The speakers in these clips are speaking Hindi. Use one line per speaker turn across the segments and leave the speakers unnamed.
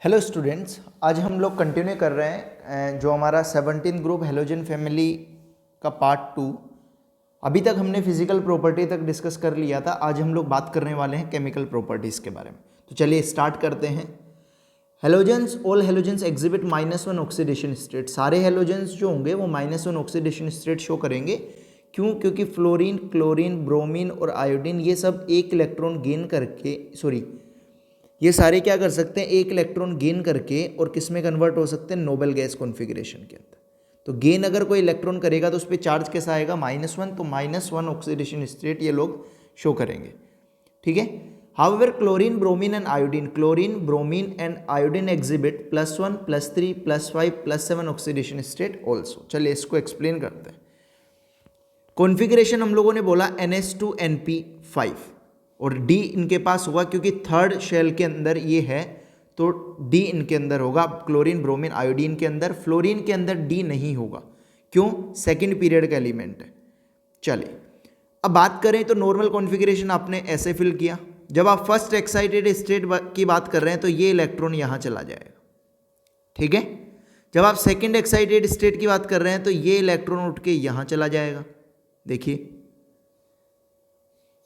हेलो स्टूडेंट्स, आज हम लोग कंटिन्यू कर रहे हैं जो हमारा 17th ग्रुप हेलोजन फैमिली का पार्ट 2। अभी तक हमने फिजिकल प्रॉपर्टी तक डिस्कस कर लिया था। आज हम लोग बात करने वाले हैं केमिकल प्रॉपर्टीज़ के बारे में। तो चलिए स्टार्ट करते हैं। Halogens, all halogens exhibit -1 oxidation state. सारे हेलोजेंस जो होंगे वो -1 ऑक्सीडेशन स्टेट शो करेंगे। क्यों? क्योंकि फ्लोरीन, क्लोरीन, ब्रोमीन और आयोडीन ये सब एक इलेक्ट्रॉन गेन करके ये सारे क्या कर सकते हैं, एक इलेक्ट्रॉन गेन करके और किस में कन्वर्ट हो सकते हैं, नोबल गैस कॉन्फ़िगरेशन के अंदर। तो गेन अगर कोई इलेक्ट्रॉन करेगा तो उस पर चार्ज कैसा आएगा, -1। तो -1 ऑक्सीडेशन स्टेट ये लोग शो करेंगे। ठीक है। However chlorine, bromine and iodine, chlorine, bromine and iodine exhibit +1, +3, +5, +7 oxidation state also. चलिए इसको एक्सप्लेन करते हैं। कॉन्फ़िगरेशन हम लोगों ने बोला NH2NP5 और डी इनके पास होगा क्योंकि थर्ड शेल के अंदर ये है, तो डी इनके अंदर होगा। क्लोरीन, ब्रोमीन, आयोडीन के अंदर। फ्लोरीन के अंदर डी नहीं होगा। क्यों? सेकंड पीरियड का एलिमेंट है। चलिए अब बात करें तो नॉर्मल कॉन्फ़िगरेशन आपने ऐसे फिल किया। जब आप फर्स्ट एक्साइटेड स्टेट की बात कर रहे हैं तो ये इलेक्ट्रॉन यहां चला जाएगा। ठीक है। जब आप सेकंड एक्साइटेड स्टेट की बात कर रहे हैं तो ये इलेक्ट्रॉन उठ के यहां चला जाएगा। देखिए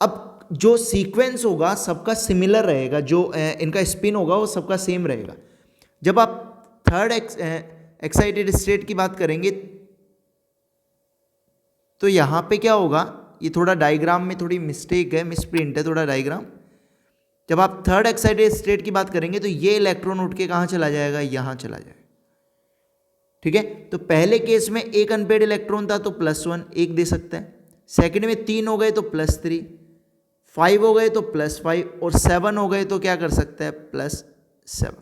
अब जो सीक्वेंस होगा सबका सिमिलर रहेगा, जो इनका स्पिन होगा वो सबका सेम रहेगा। जब आप थर्ड एक्साइटेड स्टेट की बात करेंगे तो यहां पे क्या होगा, ये थोड़ा डायग्राम में थोड़ी मिस्टेक है, मिसप्रिंट है थोड़ा डायग्राम। जब आप थर्ड एक्साइटेड स्टेट की बात करेंगे तो ये इलेक्ट्रॉन उठ के कहां चला जाएगा, यहां चला जाएगा। ठीक है। तो पहले केस में एक अनपेड इलेक्ट्रॉन था तो +1 एक दे सकता है। सेकंड में 3 हो गए तो +3, 5 हो गए तो +5 और 7 हो गए तो क्या कर सकता है, +7।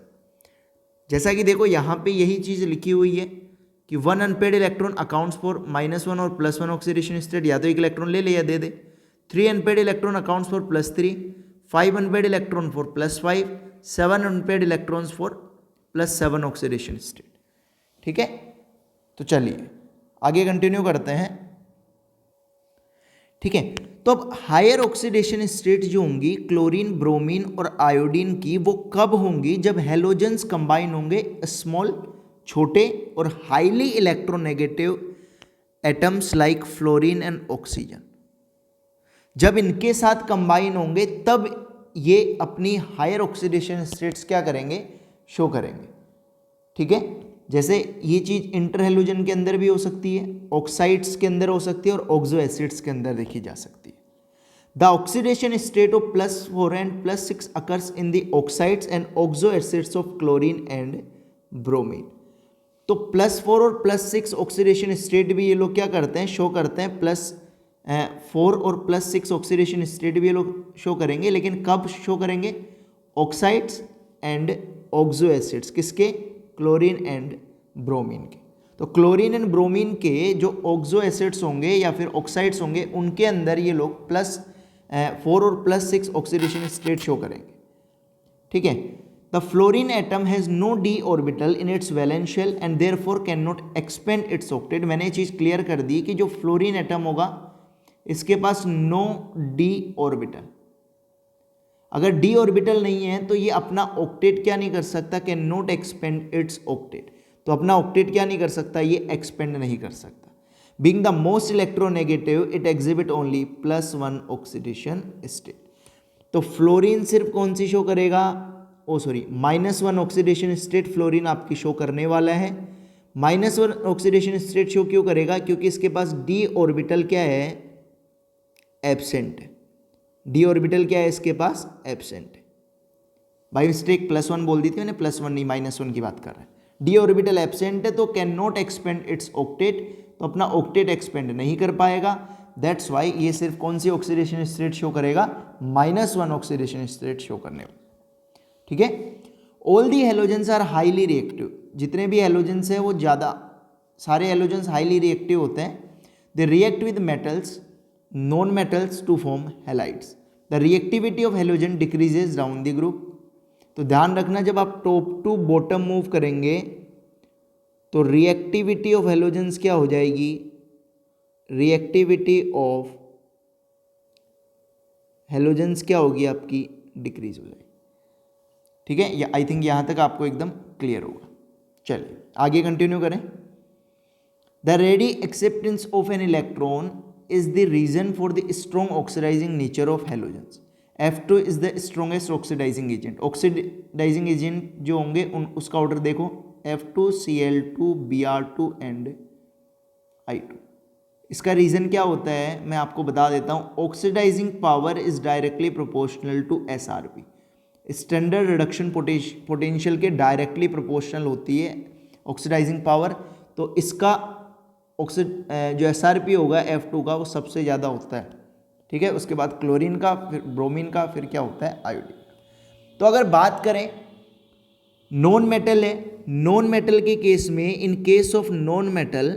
जैसा कि देखो यहां पे यही चीज लिखी हुई है कि 1 अनपेड इलेक्ट्रॉन अकाउंट्स फॉर -1 और +1 ऑक्सीडेशन स्टेट। या तो एक इलेक्ट्रॉन ले या दे दे। 3 unpaired electron accounts for +3, 5 unpaired electron for +5, 7 unpaired electrons for +7 oxidation state. ठीक है। तो चलिए आगे कंटिन्यू करते हैं। ठीक है। तो अब हायर ऑक्सीडेशन स्टेट जो होंगी क्लोरीन, ब्रोमीन और आयोडीन की, वो कब होंगी, जब हेलोजेंस कंबाइन होंगे स्मॉल, छोटे और highly electronegative atoms like fluorine and oxygen. जब इनके साथ कंबाइन होंगे तब ये अपनी हायर ऑक्सीडेशन स्टेट्स क्या करेंगे, शो करेंगे। ठीक है। जैसे ये चीज इंटर हेलोजन के अंदर भी हो सकती है, ऑक्साइड्स के अंदर हो सकती है और ऑक्सो एसिड्स के अंदर देखी जा सकती है। The oxidation state of +4 and +6 occurs in the oxides and oxo acids of chlorine and bromine. तो +4 और +6 ऑक्सीडेशन स्टेट भी ये लोग क्या करते हैं, शो करते हैं। +4 और +6 ऑक्सीडेशन स्टेट भी ये लोग शो करेंगे, लेकिन कब शो करेंगे, ऑक्साइड्स एंड ऑक्सो एसिड्स, किसके, क्लोरीन एंड ब्रोमीन के। तो क्लोरीन एंड ब्रोमीन के जो ऑक्सो एसिड्स होंगे या फिर ऑक्साइड्स होंगे उनके अंदर ये लोग +4 और +6 ऑक्सीडेशन स्टेट शो करेंगे। ठीक है। The fluorine atom has no D orbital in its valence shell and therefore can not expand its octet. मैंने ये चीज क्लियर कर दी कि जो फ्लोरीन एटम होगा इसके पास नो डी ऑर्बिटल। अगर डी ऑर्बिटल नहीं है तो ये अपना ऑक्टेट क्या नहीं कर सकता, can not expand its octet. तो अपना ऑक्टेट क्या नहीं कर सकता, ये एक्सपेंड नहीं कर सकता। Being the most electronegative it exhibit only +1 oxidation state. तो फ्लोरीन सिर्फ कौन सी शो करेगा, -1 ऑक्सीडेशन स्टेट फ्लोरीन आपकी शो करने वाला है। -1 ऑक्सीडेशन स्टेट शो क्यों करेगा, क्योंकि इसके पास डी ऑर्बिटल क्या है, एब्सेंट है। डी ऑर्बिटल क्या है इसके पास, एब्सेंट है। बाई मिस्टेक +1 बोल दी थी मैंने, +1 नहीं -1 की बात कर रहे हैं। डी ऑर्बिटल एब्सेंट है तो can not expand its octet, तो अपना ऑक्टेट एक्सपेंड नहीं कर पाएगा। दैट्स वाई ये सिर्फ कौन सी ऑक्सीडेशन स्टेट शो करेगा, -1 ऑक्सीडेशन स्टेट शो करने वाला। ठीक है। All the halogens are highly reactive. जितने भी हेलोजेंस है वो ज़्यादा, सारे हेलोजेंस हाईली रिएक्टिव होते हैं। They react with metals, non metals to form halides. The reactivity of halogen decreases down the group. तो ध्यान रखना जब आप टॉप टू बॉटम मूव करेंगे तो रिएक्टिविटी ऑफ हेलोजेंस क्या हो जाएगी, रिएक्टिविटी ऑफ हेलोजेंस क्या होगी आपकी, डिक्रीज हो जाएगी। ठीक है, आई थिंक यहाँ तक आपको एकदम क्लियर होगा। चलिए आगे कंटिन्यू करें। The ready acceptance of an electron is the reason for the strong oxidising nature of halogens. F2 is the strongest oxidising agent. Oxidising agent जो होंगे उसका ऑर्डर देखो, F2, Cl2, Br2 and I2। इसका रीज़न क्या होता है मैं आपको बता देता हूँ। Oxidising power is directly proportional to SRP। Standard reduction potential के डायरेक्टली प्रोपोर्शनल होती है ऑक्सीडाइजिंग पावर। तो इसका जो SRP होगा F2 का वो सबसे ज़्यादा होता है। ठीक है, उसके बाद क्लोरीन का, फिर ब्रोमीन का, फिर क्या होता है आयोडीन। तो अगर बात करें नॉन मेटल है, नॉन मेटल के केस में, in case of non metal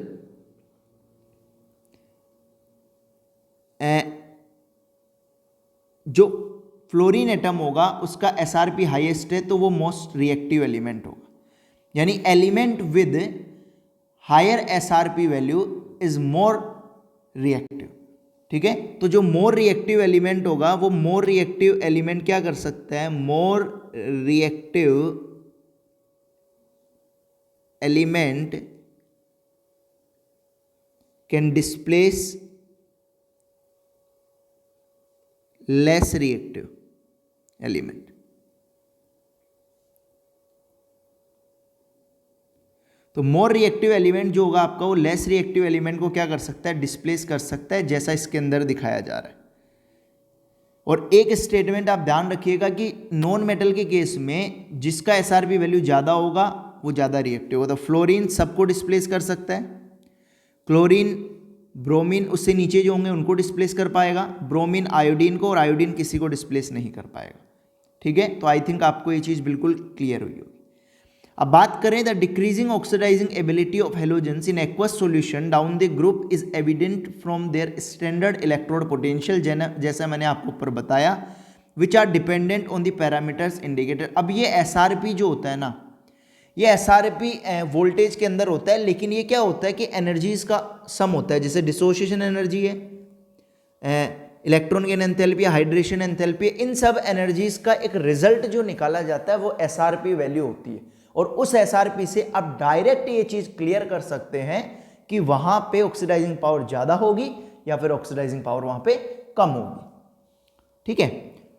जो फ्लोरीन एटम होगा उसका SRP हाईएस्ट है, तो वो मोस्ट रिएक्टिव एलिमेंट होगा। यानी element with higher SRP value is more reactive. ठीक है, तो जो मोर रिएक्टिव एलिमेंट होगा वो मोर रिएक्टिव एलिमेंट क्या कर सकता है, more reactive element can displace less reactive element. तो मोर रिएक्टिव एलिमेंट जो होगा आपका वो लेस रिएक्टिव एलिमेंट को क्या कर सकता है, डिस्प्लेस कर सकता है, जैसा इसके अंदर दिखाया जा रहा है। और एक स्टेटमेंट आप ध्यान रखिएगा कि नॉन मेटल के केस में जिसका SRP वैल्यू ज़्यादा होगा वो ज़्यादा रिएक्टिव होगा। तो फ्लोरीन सबको डिस्प्लेस कर सकता है, क्लोरीन ब्रोमीन उससे नीचे जो होंगे उनको डिस्प्लेस कर पाएगा, ब्रोमीन आयोडीन को, और आयोडीन किसी को डिस्प्लेस नहीं कर पाएगा। ठीक है, तो आई थिंक आपको ये चीज़ बिल्कुल क्लियर हुई होगी। अब बात करें the decreasing oxidising ability of halogens in aqueous solution down the group is evident from their standard electrode potential, जैसा मैंने आपको ऊपर बताया, which are dependent on the parameters indicator. अब ये SRP जो होता है ना, ये SRP वोल्टेज के अंदर होता है, लेकिन ये क्या होता है कि एनर्जीज का सम होता है। जैसे डिसोसिएशन एनर्जी है, electron gain enthalpy, hydration enthalpy, इन सब एनर्जीज का एक रिजल्ट जो निकाला जाता है वो SRP वैल्यू होती है। और उस SRP से आप डायरेक्ट ये चीज क्लियर कर सकते हैं कि वहां पे ऑक्सीडाइजिंग पावर ज्यादा होगी या फिर ऑक्सीडाइजिंग पावर वहां पे कम होगी। ठीक है,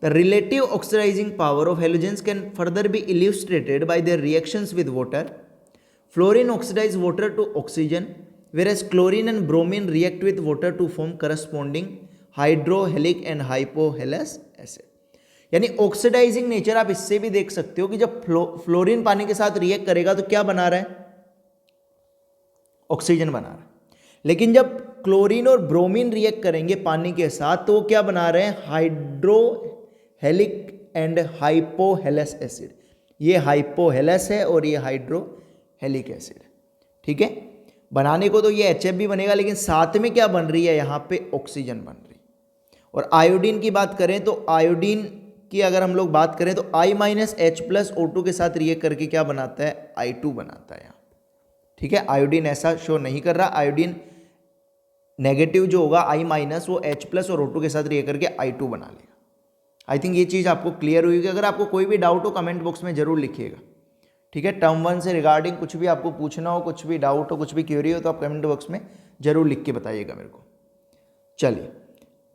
the relative oxidising power of halogens can further be illustrated by their reactions with water. Fluorine oxidise water to oxygen, whereas chlorine and bromine react with water to form corresponding hydrohalic and hypohalous acid। यानी ऑक्सीडाइजिंग नेचर आप इससे भी देख सकते हो कि जब फ्लोरीन पानी के साथ रिएक्ट करेगा तो क्या बना रहा है, ऑक्सीजन बना रहा है। लेकिन जब क्लोरीन और ब्रोमीन रिएक्ट करेंगे पानी के साथ तो वो क्या बना रहे हैं, हाइड्रोहेलिक एंड हाइपोहेलस एसिड। ये हाइपोहेलस है और ये हाइड्रोहेलिक एसिड। ठीक है, बनाने को तो ये HF भी बनेगा, लेकिन साथ में क्या बन रही है, यहाँ पे ऑक्सीजन बन रही है। और आयोडीन की बात करें तो आयोडीन की अगर हम लोग बात करें तो I-H+O2 के साथ रिएक्ट करके क्या बनाता है, I2 बनाता है यहाँ। ठीक है, आयोडीन ऐसा शो नहीं कर रहा, आयोडीन नेगेटिव जो होगा I- वो H+ और O2 के साथ रिएक्ट करके I2 बना लेगा। आई थिंक ये चीज़ आपको क्लियर हुई होगी। अगर आपको कोई भी डाउट हो कमेंट बॉक्स में जरूर लिखिएगा। ठीक है, टर्म 1 से रिगार्डिंग कुछ भी आपको पूछना हो, कुछ भी डाउट हो, कुछ भी क्वेरी हो तो आप कमेंट बॉक्स में जरूर लिख के बताइएगा मेरे को। चलिए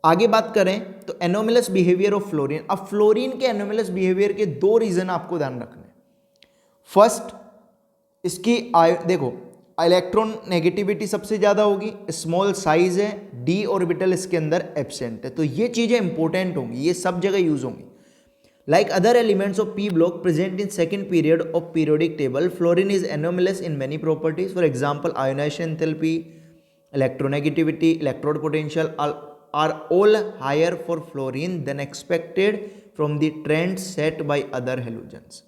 आगे बात करें तो एनोमलस बिहेवियर ऑफ फ्लोरीन। अब फ्लोरीन के एनोमलस बिहेवियर के दो रीजन आपको ध्यान रखने हैं। फर्स्ट, इसकी देखो इलेक्ट्रॉन नेगेटिविटी सबसे ज्यादा होगी, स्मॉल साइज है, d ऑर्बिटल इसके अंदर एब्सेंट है। तो ये चीजें इंपॉर्टेंट होंगी, ये सब जगह यूज होंगी। Like other elements of P block present in second period of periodic table, fluorine is anomalous in many properties. For example, ionization enthalpy, electronegativity, electrode potential are all higher for fluorine than expected from the trend set by other halogens.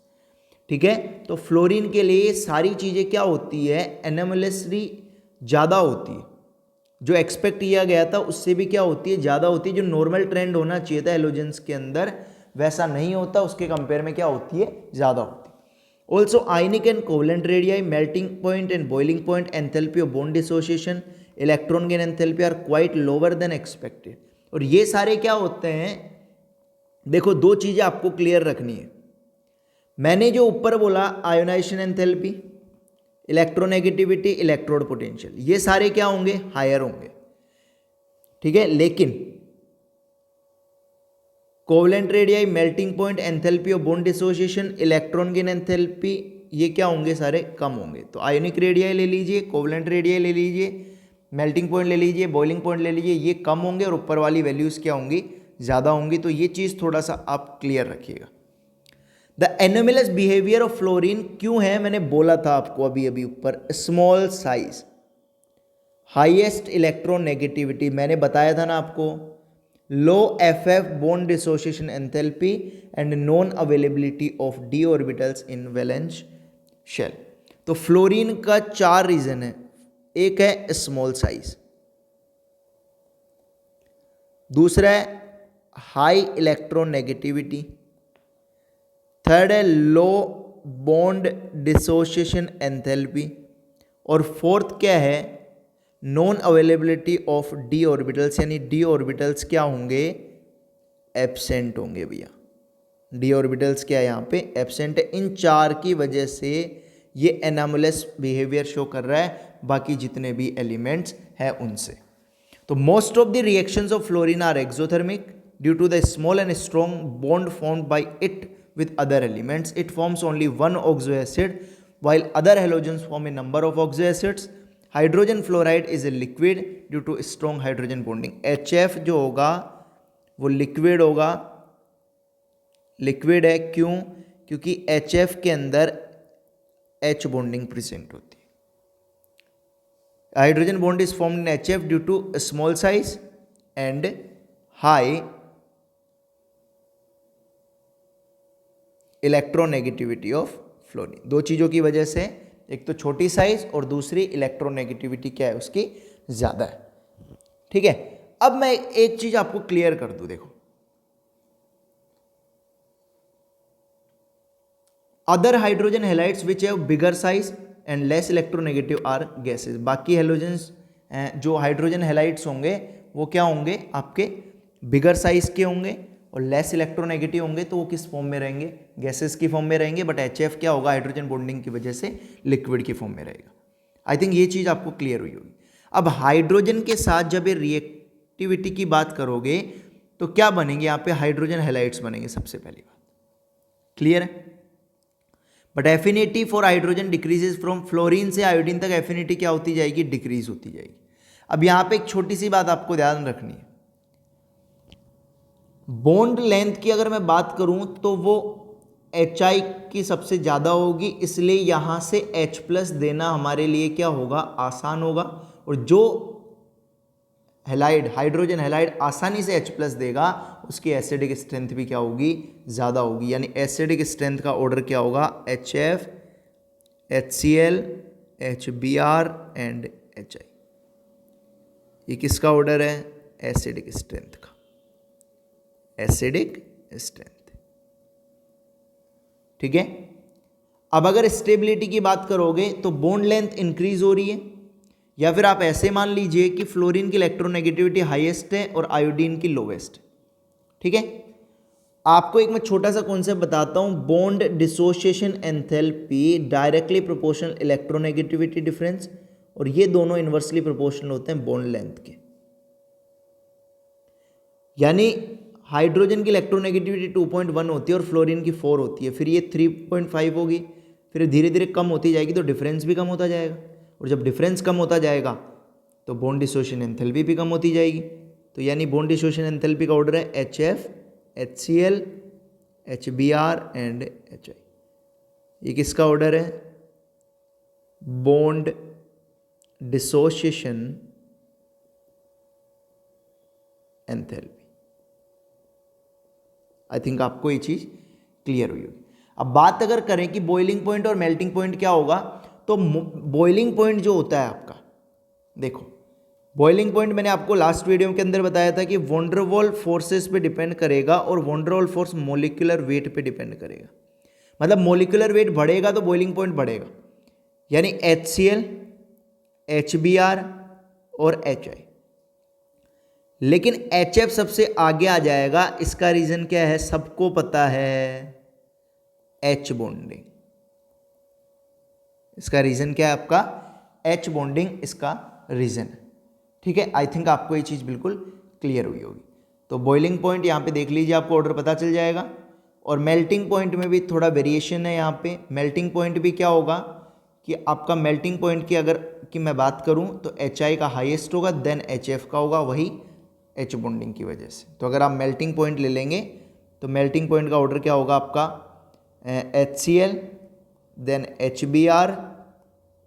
ठीक है, तो फ्लोरीन के लिए सारी चीज़ें क्या होती है, एनोमलसली ज़्यादा होती है। जो एक्सपेक्ट किया गया था उससे भी क्या होती है, ज़्यादा होती है। जो नॉर्मल ट्रेंड होना चाहिए था हेलोजेंस के अंदर वैसा नहीं होता, उसके कंपेयर में क्या होती है, ज़्यादा होती है। Also ionic and covalent radii, melting point and boiling point, enthalpy of bond dissociation, electron gain enthalpy are quite lower than expected. और ये सारे क्या होते हैं, देखो दो चीज़ें आपको क्लियर रखनी है। मैंने जो ऊपर बोला ionisation enthalpy, electronegativity, electrode potential, ये सारे क्या होंगे, हायर होंगे, ठीक है। लेकिन covalent radii, melting point, enthalpy of bond dissociation, electron gain enthalpy, ये क्या होंगे, सारे कम होंगे। तो आयोनिक रेडियाई ले लीजिए, कोवलेंट रेडियाई ले लीजिए, मेल्टिंग पॉइंट ले लीजिए, बॉइलिंग पॉइंट ले लीजिए, ये कम होंगे और ऊपर वाली वैल्यूज़ क्या होंगी, ज़्यादा होंगी। तो ये चीज़ थोड़ा सा आप क्लियर रखिएगा। The anomalous behaviour of fluorine क्यों है, मैंने बोला था आपको अभी अभी ऊपर, small size, highest electron negativity, मैंने बताया था ना आपको, low FF bond dissociation enthalpy and non availability of d orbitals in valence shell. तो फ्लोरीन का 4 रीजन है। एक है स्मॉल साइज, दूसरा है हाई इलेक्ट्रॉन नेगेटिविटी, थर्ड है लो बॉन्ड डिसोसिएशन एंथैल्पी, और फोर्थ क्या है, non availability of d orbitals, यानी डी ऑर्बिटल्स क्या होंगे, एब्सेंट होंगे भैया। डी ऑर्बिटल्स क्या है यहाँ पे, एब्सेंट है। इन 4 की वजह से ये एनामलस बिहेवियर शो कर रहा है बाकी जितने भी एलिमेंट्स हैं उनसे। तो most of the reactions of fluorine are exothermic due to the small and strong bond formed by it with other elements. It forms only one oxoacid while other halogens form a number of oxoacids. Hydrogen fluoride is a liquid due to strong hydrogen bonding. HF जो होगा वो लिक्विड होगा, लिक्विड है क्यों, क्योंकि HF के अंदर H बॉन्डिंग प्रेजेंट होती है। Hydrogen bond is formed in HF due to small size and high electronegativity of fluorine. 2 चीज़ों की वजह से, एक तो छोटी साइज और दूसरी इलेक्ट्रोनेगेटिविटी क्या है उसकी ज़्यादा है, ठीक है। अब मैं एक चीज़ आपको क्लियर कर दूं, देखो other hydrogen halides which have bigger size and less electronegative are gases. बाकी हैलोजेंस जो हाइड्रोजन हैलाइड्स होंगे वो क्या होंगे, आपके बिगर साइज के होंगे और लेस इलेक्ट्रोनेगेटिव होंगे, तो वो किस फॉर्म में रहेंगे, गैसेस की फॉर्म में रहेंगे। बट HF क्या होगा, हाइड्रोजन बॉन्डिंग की वजह से लिक्विड की फॉर्म में रहेगा। आई थिंक ये चीज़ आपको क्लियर हुई होगी। अब हाइड्रोजन के साथ जब ये रिएक्टिविटी की बात करोगे तो क्या बनेंगे, यहाँ पे हाइड्रोजन हैलाइड्स बनेंगे, सबसे पहली बात क्लियर है। But affinity for hydrogen decreases from, fluorine से आयोडीन तक एफिनिटी क्या होती जाएगी, डिक्रीज होती जाएगी। अब यहाँ पे एक छोटी सी बात आपको ध्यान रखनी है, बॉन्ड लेंथ की अगर मैं बात करूं तो वो HI की सबसे ज़्यादा होगी, इसलिए यहाँ से H+ देना हमारे लिए क्या होगा, आसान होगा। और जो हैलाइड, हाइड्रोजन हैलाइड आसानी से H+ देगा उसकी एसिडिक स्ट्रेंथ भी क्या होगी, ज़्यादा होगी। यानी एसिडिक स्ट्रेंथ का ऑर्डर क्या होगा, HF, HCl, HBr and HI। ये किसका ऑर्डर है, एसिडिक स्ट्रेंथ का, एसिडिक स्ट्रेंथ, ठीक है। अब अगर स्टेबिलिटी की बात करोगे तो बॉन्ड लेंथ इंक्रीज हो रही है, या फिर आप ऐसे मान लीजिए कि फ्लोरीन की इलेक्ट्रोनेगेटिविटी हाईएस्ट है और आयोडीन की लोवेस्ट, ठीक है। आपको एक मैं छोटा सा कॉन्सेप्ट बताता हूं, bond dissociation enthalpy directly proportional electronegativity difference, और ये दोनों इनवर्सली प्रोपोर्शनल होते हैं बॉन्ड लेंथ के। यानी हाइड्रोजन की इलेक्ट्रोनेगेटिविटी 2.1 होती है और फ्लोरीन की 4 होती है, फिर ये 3.5 होगी, फिर धीरे धीरे कम होती जाएगी, तो डिफरेंस भी कम होता जाएगा। और जब डिफरेंस कम होता जाएगा तो बॉन्ड डिसोसिएशन एंथैल्पी भी कम होती जाएगी। तो यानी बॉन्ड डिसोसिएशन एंथैल्पी का ऑर्डर है HF, HCl, HBr and HI। ये किसका ऑर्डर है, bond dissociation enthalpy. I think आपको ये चीज़ क्लियर हुई होगी। अब बात अगर करें कि बॉइलिंग पॉइंट और मेल्टिंग पॉइंट क्या होगा, तो बॉइलिंग पॉइंट जो होता है आपका, देखो बॉइलिंग पॉइंट मैंने आपको लास्ट वीडियो के अंदर बताया था कि वॉन डर वाल फोर्सेस पे डिपेंड करेगा और van der Waals force molecular weight पे डिपेंड करेगा। मतलब मोलिकुलर वेट बढ़ेगा तो बॉइलिंग पॉइंट बढ़ेगा, यानी HCl, HBr और HI। लेकिन HF सबसे आगे आ जाएगा, इसका रीज़न क्या है, सबको पता है, एच बॉन्डिंग। इसका रीजन क्या है आपका? एच बॉन्डिंग इसका रीजन है। ठीक है, आई थिंक आपको ये चीज़ बिल्कुल क्लियर हुई होगी। तो बॉइलिंग पॉइंट यहाँ पे देख लीजिए, आपको ऑर्डर पता चल जाएगा। और मेल्टिंग पॉइंट में भी थोड़ा वेरिएशन है यहाँ पे। मेल्टिंग पॉइंट भी क्या होगा कि आपका मेल्टिंग पॉइंट की अगर कि मैं बात करूँ तो HI का हाईएस्ट होगा, देन HF का होगा, वही H बॉन्डिंग की वजह से। तो अगर आप मेल्टिंग पॉइंट ले लेंगे तो मेल्टिंग पॉइंट का ऑर्डर क्या होगा आपका? HCl, देन HBr,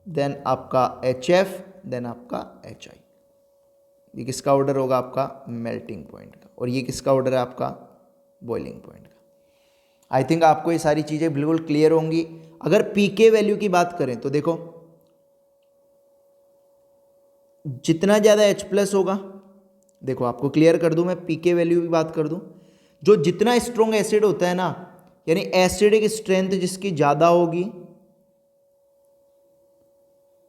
देन आपका HF, देन आपका HI। ये किसका ऑर्डर होगा? आपका मेल्टिंग पॉइंट का। और ये किसका ऑर्डर है? आपका बॉइलिंग पॉइंट का। आई थिंक आपको ये सारी चीज़ें बिल्कुल क्लियर होंगी। अगर पीके वैल्यू की बात करें तो देखो, जितना ज़्यादा H+ होगा, देखो आपको क्लियर कर दूं, मैं पीके वैल्यू की बात कर दूं, जो जितना स्ट्रॉन्ग एसिड होता है ना, यानी एसिडिक स्ट्रेंथ जिसकी ज़्यादा होगी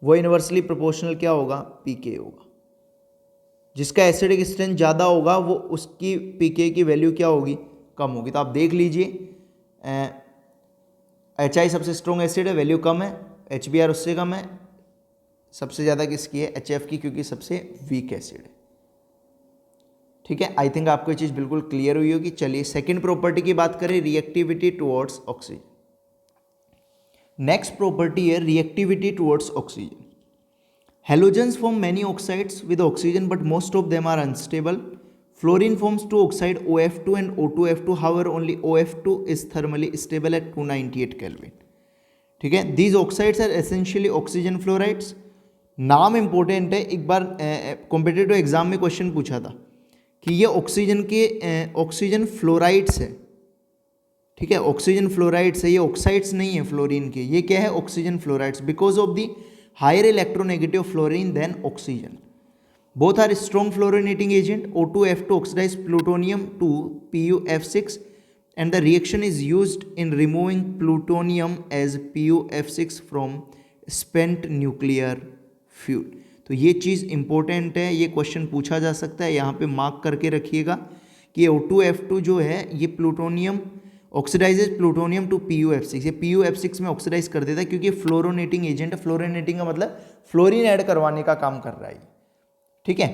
वो इनवर्सली प्रोपोर्शनल क्या होगा? पीके होगा। जिसका एसिडिक स्ट्रेंथ ज़्यादा होगा वो उसकी पीके की वैल्यू क्या होगी? कम होगी। तो आप देख लीजिए, HI सबसे स्ट्रॉन्ग एसिड है, वैल्यू कम है। HBr उससे कम है। सबसे ज़्यादा किसकी है? HF की, क्योंकि सबसे वीक एसिड है। ठीक है, आई थिंक आपको ये चीज़ बिल्कुल क्लियर हुई होगी। चलिए सेकेंड प्रॉपर्टी की बात करें, reactivity towards oxygen. Next property है reactivity towards oxygen. Halogens form many oxides with oxygen, but most of them are unstable. Fluorine forms two oxide OF2 and O2F2. However, only OF2 is thermally stable at 298 Kelvin. ठीक है, these oxides are essentially oxygen fluorides. नाम इंपॉर्टेंट है। एक बार कॉम्पिटिटिव एग्जाम में क्वेश्चन पूछा था कि ये ऑक्सीजन के ऑक्सीजन फ्लोराइड्स है। ठीक है, ऑक्सीजन फ्लोराइड्स है, ये ऑक्साइड्स नहीं है फ्लोरीन के। ये क्या है? Oxygen fluorides, because of the higher electronegative fluorine than oxygen. Both are strong fluorinating agent. O2F2 oxidize plutonium to PuF6 and the reaction is used in removing plutonium as PuF6 from spent nuclear fuel. तो ये चीज़ इंपॉर्टेंट है, ये क्वेश्चन पूछा जा सकता है। यहाँ पे मार्क करके रखिएगा कि O2F2 जो है ये plutonium oxidises plutonium to PuF6। ये PuF6 में ऑक्सीडाइज कर देता है क्योंकि फ्लोरोनेटिंग एजेंट है। फ्लोरोनेटिंग का मतलब फ्लोरीन ऐड करवाने का काम कर रहा है। ठीक है,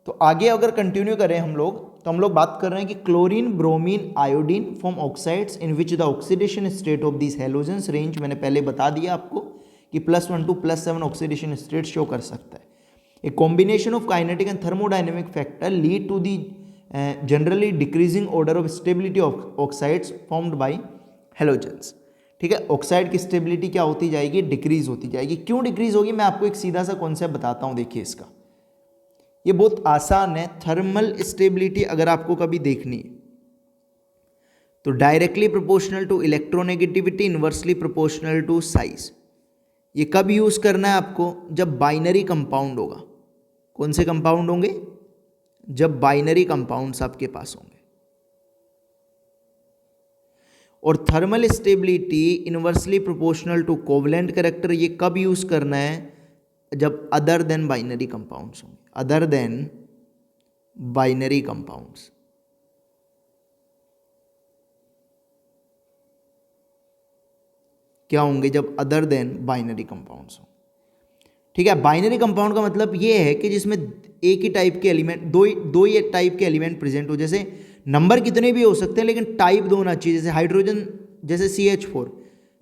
तो आगे अगर कंटिन्यू करें हम लोग, तो हम लोग बात कर रहे हैं कि chlorine, bromine, iodine form oxides in which the oxidation state of this halogens range. मैंने पहले बता दिया आपको कि +1 to +7 ऑक्सीडेशन स्टेट शो कर सकता है। A combination of kinetic and thermodynamic factor lead to the generally decreasing order of stability of oxides formed by halogens. ठीक है, ऑक्साइड की स्टेबिलिटी क्या होती जाएगी? डिक्रीज होती जाएगी। क्यों डिक्रीज होगी? मैं आपको एक सीधा सा कॉन्सेप्ट बताता हूं। देखिए इसका, ये बहुत आसान है। थर्मल स्टेबिलिटी अगर आपको कभी देखनी है तो directly proportional to electronegativity, inversely proportional to size. ये कब यूज करना है आपको? जब बाइनरी कंपाउंड होगा। कौन से कंपाउंड होंगे? जब बाइनरी कंपाउंड्स आपके पास होंगे। और thermal stability inversely proportional to covalent character, ये कब यूज करना है? जब अदर देन बाइनरी कंपाउंड्स होंगे। Other than binary compounds. क्या होंगे? जब अदर देन बाइनरी कंपाउंड्स हों। ठीक है, बाइनरी कंपाउंड का मतलब ये है कि जिसमें एक ही टाइप के एलिमेंट, दो ही टाइप के एलिमेंट प्रेजेंट हो। जैसे नंबर कितने भी हो सकते हैं लेकिन टाइप दो होना चाहिए। जैसे हाइड्रोजन, जैसे CH4,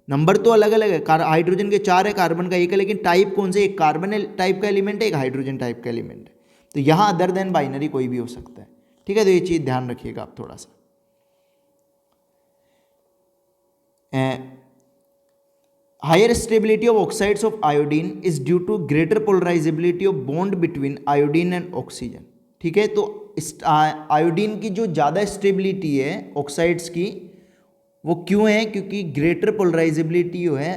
नंबर तो अलग अलग है, हाइड्रोजन के 4 है, कार्बन का 1 है, लेकिन टाइप कौन से? एक कार्बन टाइप का एलिमेंट है, एक हाइड्रोजन टाइप का एलिमेंट है। तो यहाँ अदर देन बाइनरी कोई भी हो सकता है। ठीक है, तो ये चीज़ ध्यान रखिएगा आप थोड़ा सा। Higher stability of oxides of iodine is due to greater polarizability of bond between iodine and oxygen. ठीक है, तो आयोडीन की जो ज़्यादा स्टेबिलिटी है ऑक्साइड्स की, वो क्यों है? क्योंकि ग्रेटर पोलराइजेबिलिटी है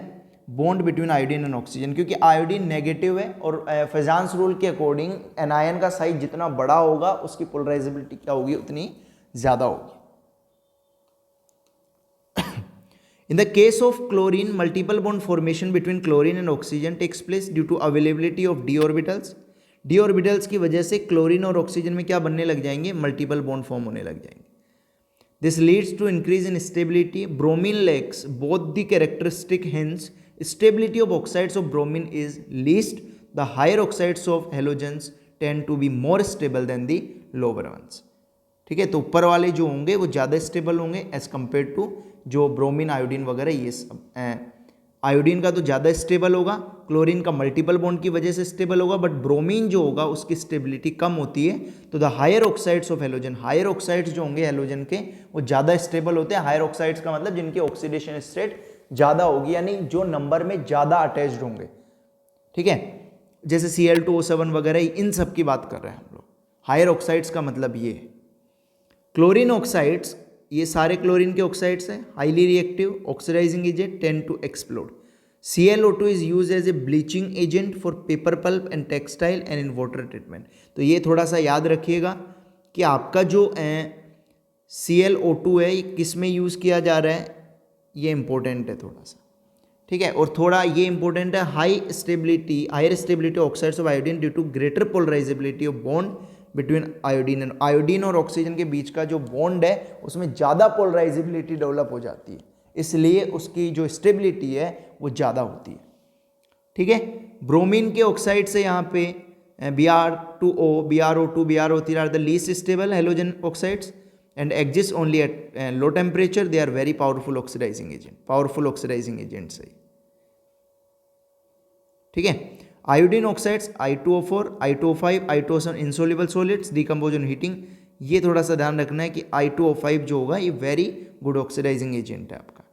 bond between iodine and oxygen. क्योंकि आयोडीन नेगेटिव है और फेजांस रूल के अकॉर्डिंग एनायन का साइज जितना बड़ा होगा उसकी पोलराइजेबिलिटी क्या होगी? उतनी ज़्यादा होगी। In the case of chlorine, multiple bond formation between chlorine and oxygen takes place due to availability of d orbitals. d orbitals की वजह से क्लोरीन और ऑक्सीजन में क्या बनने लग जाएंगे? मल्टीपल बॉन्ड फॉर्म होने लग जाएंगे। This leads to increase in stability. Bromine lacks both the characteristic, hence stability of oxides of bromine is least. The higher oxides of halogens tend to be more stable than the lower ones. ठीक है, तो ऊपर वाले जो होंगे वो ज़्यादा स्टेबल होंगे एज कम्पेयर टू जो ब्रोमीन, आयोडीन वगैरह ये सब। आयोडीन का तो ज़्यादा स्टेबल होगा, क्लोरीन का मल्टीपल बॉन्ड की वजह से स्टेबल होगा, बट ब्रोमीन जो होगा उसकी स्टेबिलिटी कम होती है। तो the higher oxides of halogen, higher oxides जो होंगे हेलोजन के वो ज़्यादा स्टेबल होते हैं। हायर ऑक्साइड्स का मतलब जिनकी ऑक्सीडेशन स्टेट ज़्यादा होगी, यानी जो नंबर में ज़्यादा अटैच्ड होंगे। ठीक है, जैसे Cl2O7 वगैरह, इन सब की बात कर रहे हैं हम लोग। हायर ऑक्साइड्स का मतलब ये है। क्लोरीन ऑक्साइड्स, ये सारे क्लोरीन के ऑक्साइड्स हैं, highly reactive, oxidising agent, tend to explode. ClO2 is use as a bleaching agent for paper pulp and textile and in water treatment. तो ये थोड़ा सा याद रखिएगा कि आपका जो ClO2 है ये किस में यूज़ किया जा रहा है, ये इंपॉर्टेंट है थोड़ा सा। ठीक है, और थोड़ा ये इंपॉर्टेंट है, higher stability oxides of iodine due to greater polarisability of bond between iodine और ऑक्सीजन के बीच का जो बॉन्ड है उसमें ज़्यादा पोलराइजेबिलिटी डेवलप हो जाती है, इसलिए उसकी जो स्टेबिलिटी है वो ज़्यादा होती है। ठीक है, ब्रोमीन के ऑक्साइड से यहाँ पे Br2O, BrO2, BrO3 are the least stable halogen oxides and exist only at low temperature. They are very powerful oxidizing agents है। ठीक है, iodine oxides I2O4, I2O5, I2O7 insoluble solids, decompose on heating। ये थोड़ा सा ध्यान रखना है कि I2O5 जो होगा ये वेरी गुड ऑक्सीडाइजिंग एजेंट है आपका।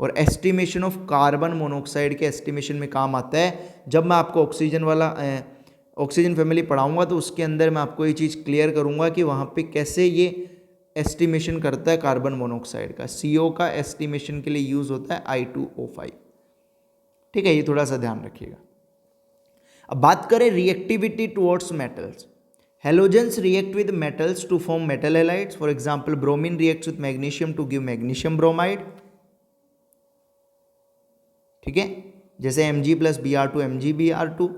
और एस्टिमेशन ऑफ कार्बन मोनोऑक्साइड के एस्टिमेशन में काम आता है। जब मैं आपको ऑक्सीजन फैमिली पढ़ाऊंगा तो उसके अंदर मैं आपको ये चीज़ क्लियर करूंगा कि वहाँ पे कैसे ये एस्टिमेशन करता है कार्बन मोनोऑक्साइड का। CO का एस्टिमेशन के लिए यूज़ होता है I2O5। ठीक है, ये थोड़ा सा ध्यान रखिएगा। अब बात करें reactivity towards metals. Halogens react with metals to form metal halides. For example bromine reacts with magnesium to give magnesium bromide. ठीक है, जैसे Mg+Br2 Mg_Br2।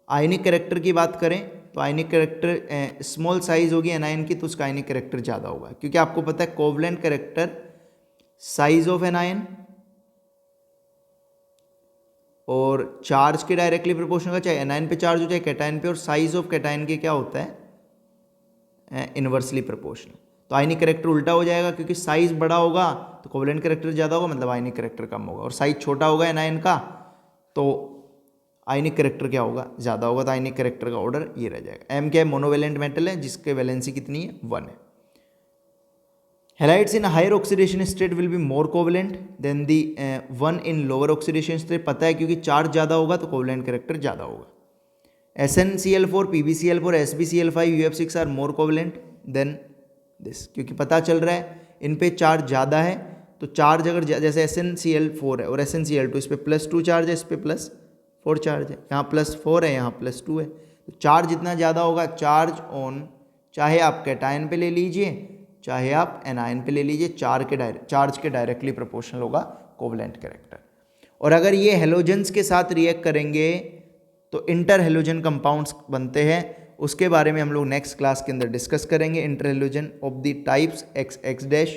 आयनिक कैरेक्टर की बात करें तो आयनिक कैरेक्टर स्मॉल साइज होगी एनायन की, तो उसका आयनिक कैरेक्टर ज़्यादा होगा, क्योंकि आपको पता है covalent character size of anion और चार्ज के डायरेक्टली प्रोपोर्शनल होगा, चाहे एनायन पे चार्ज हो चाहे कैटायन पे, और साइज ऑफ कैटायन के क्या होता है इनवर्सली प्रोपोर्शनल। तो आयनिक कैरेक्टर उल्टा हो जाएगा, क्योंकि साइज बड़ा होगा तो कोवलेंट कैरेक्टर ज़्यादा होगा, मतलब आयनिक कैरेक्टर कम होगा, और साइज छोटा होगा एनायन का तो आयनिक कैरेक्टर क्या होगा, ज़्यादा होगा। तो आयनिक कैरेक्टर का ऑर्डर ये रह जाएगा। M क्या है, मोनोवेलेंट मेटल है जिसके वैलेंसी कितनी है, 1 है। Halides in higher oxidation state will be more covalent than the one in lower oxidation state. पता है, क्योंकि चार्ज ज़्यादा होगा तो कोवलेंट कैरेक्टर ज़्यादा होगा। SnCl4, PbCl4, SbCl5, UF6 are more covalent than this, क्योंकि पता चल रहा है इन पे चार्ज ज़्यादा है। तो चार्ज अगर जैसे SnCl4 है और SnCl2, इस पर +2 चार्ज है, इस पर +4 चार्ज है, यहाँ +4 है, यहाँ +2 है। तो चार्ज जितना ज़्यादा होगा, चार्ज ऑन, चाहे आप कैटायन पे ले लीजिए चाहे आप एनायन पे ले लीजिए, चार्ज के डायरेक्टली प्रोपोर्शनल होगा कोवलेंट कैरेक्टर। और अगर ये हेलोजेंस के साथ रिएक्ट करेंगे तो इंटर हेलोजन कंपाउंड्स बनते हैं। उसके बारे में हम लोग नेक्स्ट क्लास के अंदर डिस्कस करेंगे। Inter halogen of the types XX',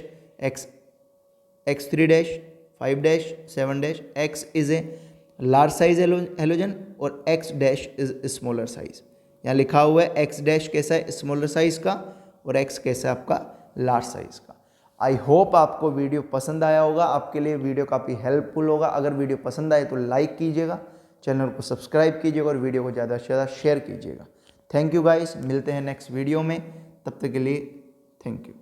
X3', 5', 7'। X is a large size halogen और X' इज स्मॉलर साइज। यहाँ लिखा हुआ है X' कैसा है, स्मॉलर साइज का, और X कैसा है आपका लार्ज साइज का। आई होप आपको वीडियो पसंद आया होगा, आपके लिए वीडियो काफ़ी हेल्पफुल होगा। अगर वीडियो पसंद आए तो लाइक कीजिएगा, चैनल को सब्सक्राइब कीजिएगा और वीडियो को ज़्यादा से ज़्यादा शेयर कीजिएगा। थैंक यू गाइस, मिलते हैं नेक्स्ट वीडियो में, तब तक के लिए थैंक यू।